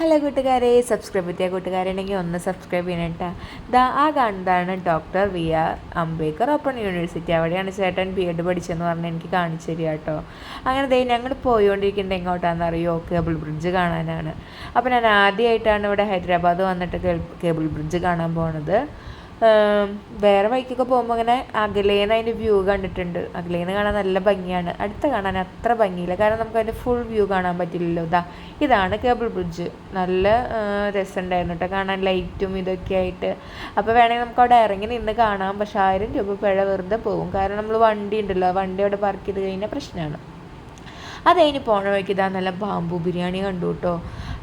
Hello കൂട്ടുകാരെ, subscribe ചെയ്ത കൂട്ടുകാരുണ്ടെങ്കിൽ ഒന്ന് സബ്സ്ക്രൈബ് ചെയ്യണം കേട്ടോ. ആ കാണുന്നതാണ് doctor BR Ambedkar open university. അവിടെയാണ് ചേട്ടൻ B.Ed പഠിച്ചതെന്ന് പറഞ്ഞാൽ എനിക്ക് കാണിച്ചു തരിക കേട്ടോ. അങ്ങനെ ഞങ്ങൾ പോയിക്കൊണ്ടിരിക്കുന്നത് എങ്ങോട്ടാണെന്ന് അറിയോ? കേബിൾ ബ്രിഡ്ജ് കാണാനാണ്. അപ്പോൾ ഞാൻ ആദ്യമായിട്ടാണ് ഇവിടെ ഹൈദരാബാദ് വന്നിട്ട് കേബിൾ ബ്രിഡ്ജ് കാണാൻ പോണത്. വേറെ വഴിക്കൊക്കെ പോകുമ്പോൾ അങ്ങനെ അകലേന്ന് അതിൻ്റെ വ്യൂ കണ്ടിട്ടുണ്ട്. അകലേന്ന് കാണാൻ നല്ല ഭംഗിയാണ്, അടുത്ത് കാണാൻ അത്ര ഭംഗിയില്ല, കാരണം നമുക്ക് അതിൻ്റെ ഫുൾ വ്യൂ കാണാൻ പറ്റില്ലല്ലോ. ഇതാണ് കേബിൾ ബ്രിഡ്ജ്. നല്ല രസമുണ്ടായിരുന്നു കേട്ടോ കാണാൻ, ലൈറ്റും ഇതൊക്കെ ആയിട്ട്. അപ്പോൾ വേണമെങ്കിൽ നമുക്ക് അവിടെ ഇറങ്ങി നിന്ന് കാണാം. പക്ഷേ 1000 രൂപ പിഴ വെറുതെ പോകും, കാരണം നമ്മൾ വണ്ടി ഉണ്ടല്ലോ, വണ്ടി അവിടെ പാർക്ക് ചെയ്ത് കഴിഞ്ഞാൽ പ്രശ്നമാണ്. അതിന് പോണ വഴിക്ക് നല്ല ബാംബു ബിരിയാണി കണ്ടു കേട്ടോ.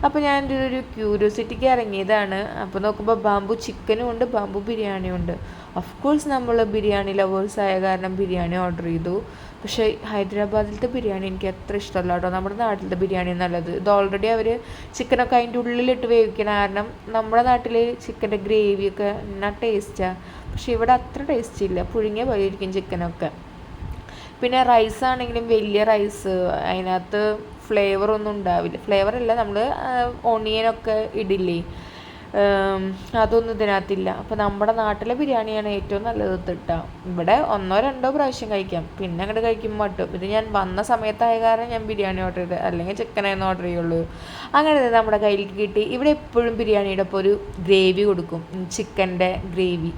അപ്പോൾ ഞാൻ എൻ്റെ ഒരു ക്യൂരിയോസിറ്റിക്ക് ഇറങ്ങിയതാണ്. അപ്പോൾ നോക്കുമ്പോൾ ബാംബു ചിക്കനും ഉണ്ട്, ബാംബു ബിരിയാണിയും ഉണ്ട്. ഓഫ് കോഴ്സ് നമ്മൾ ബിരിയാണി ലവേഴ്സ് ആയ കാരണം ബിരിയാണി ഓർഡർ ചെയ്തു. പക്ഷേ ഹൈദരാബാദിലത്തെ ബിരിയാണി എനിക്ക് അത്ര ഇഷ്ടമല്ല കേട്ടോ. നമ്മുടെ നാട്ടിലത്തെ ബിരിയാണി നല്ലത്. ഇത് ഓൾറെഡി അവർ ചിക്കനൊക്കെ അതിൻ്റെ ഉള്ളിലിട്ട് വേവിക്കണം. കാരണം നമ്മുടെ നാട്ടിൽ ചിക്കൻ്റെ ഗ്രേവിയൊക്കെ എന്നാ ടേസ്റ്റാണ്, പക്ഷേ ഇവിടെ അത്ര ടേസ്റ്റ് ഇല്ല. പുഴുങ്ങിയ പോലെ ഇരിക്കും ചിക്കനൊക്കെ. പിന്നെ റൈസ് ആണെങ്കിലും വലിയ റൈസ്, അതിനകത്ത് ഫ്ലേവറൊന്നും ഉണ്ടാവില്ല. ഫ്ലേവറല്ല, നമ്മൾ ഓണിയനൊക്കെ ഇടില്ലേ, അതൊന്നും ഇതിനകത്തില്ല. അപ്പോൾ നമ്മുടെ നാട്ടിലെ ബിരിയാണിയാണ് ഏറ്റവും നല്ലത് കിട്ടുക. ഇവിടെ 1-2 പ്രാവശ്യം കഴിക്കാം, പിന്നെ അങ്ങോട്ട് കഴിക്കുമ്പോൾ മട്ടും. ഇത് ഞാൻ വന്ന സമയത്തായ കാരണം ഞാൻ ബിരിയാണി ഓർഡർ ചെയ്ത്, അല്ലെങ്കിൽ ചിക്കനായിരുന്നു ഓർഡർ ചെയ്യുള്ളൂ. അങ്ങനെ നമ്മുടെ കയ്യിലേക്ക് കിട്ടി. ഇവിടെ എപ്പോഴും ബിരിയാണിയുടെ ഒപ്പം ഒരു ഗ്രേവി കൊടുക്കും, ചിക്കൻ്റെ ഗ്രേവി.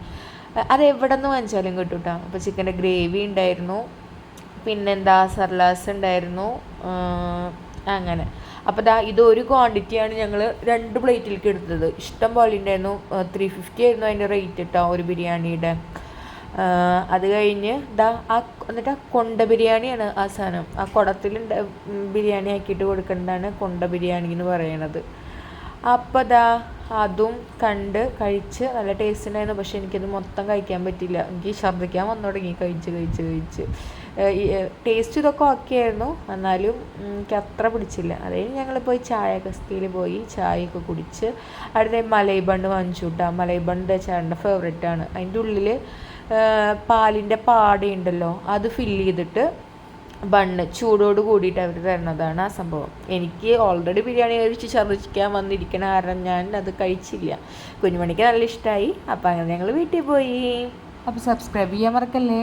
അത് എവിടെ നിന്ന് വാങ്ങിച്ചാലും കിട്ടും കേട്ടോ. അപ്പോൾ ചിക്കൻ്റെ ഗ്രേവി ഉണ്ടായിരുന്നു, പിന്നെന്താ സർലാസ് ഉണ്ടായിരുന്നു, അങ്ങനെ. അപ്പോൾ ഇത് ഒരു ക്വാണ്ടിറ്റിയാണ് ഞങ്ങൾ 2 പ്ലേറ്റിലേക്ക് എടുത്തത്. ഇഷ്ടം പോലെ ഉണ്ടായിരുന്നു. 350 ആയിരുന്നു അതിൻ്റെ റേറ്റ് കേട്ടോ ഒരു ബിരിയാണിയുടെ. അത് കഴിഞ്ഞ് എന്നിട്ട് കൊണ്ട ബിരിയാണിയാണ് ആ സാധനം. ആ കുടത്തിൽ ബിരിയാണി ആക്കിയിട്ട് കൊടുക്കേണ്ടതാണ് കൊണ്ട ബിരിയാണി എന്ന് പറയണത്. അപ്പോൾ അതും കണ്ട് കഴിച്ച് നല്ല ടേസ്റ്റ് ഉണ്ടായിരുന്നു. പക്ഷെ എനിക്കത് മൊത്തം കഴിക്കാൻ പറ്റില്ല, എനിക്ക് ഛർദ്ദിക്കാൻ വന്നു തുടങ്ങി കഴിച്ച്. ടേസ്റ്റ് ഇതൊക്കെ ഓക്കെ ആയിരുന്നു, എന്നാലും എനിക്ക് അത്ര പിടിച്ചില്ല. അതായത് ഞങ്ങൾ പോയി ചായ കസ്തിയിൽ പോയി ചായയൊക്കെ കുടിച്ച് അടുത്ത മലൈ ബണ്ണ് വാങ്ങിച്ചു കൂട്ടാ. മലൈ ബണ്ണ് ചേട്ടൻ്റെ ഫേവറേറ്റാണ്. അതിൻ്റെ ഉള്ളിൽ പാലിൻ്റെ പാടയുണ്ടല്ലോ, അത് ഫില്ല് ചെയ്തിട്ട് ബണ്ണ് ചൂടോട് കൂടിയിട്ട് അവർ തരുന്നതാണ് ആ സംഭവം. എനിക്ക് ഓൾറെഡി ബിരിയാണി കഴിച്ച് ഛർദ്ദിക്കാൻ വന്നിരിക്കണ കാരണം ഞാൻ അത് കഴിച്ചില്ല. കുഞ്ഞുമണിക്ക് നല്ല ഇഷ്ടമായി. അപ്പോൾ അങ്ങനെ ഞങ്ങൾ വീട്ടിൽ പോയി. അപ്പോൾ സബ്സ്ക്രൈബ് ചെയ്യാൻ മറക്കല്ലേ.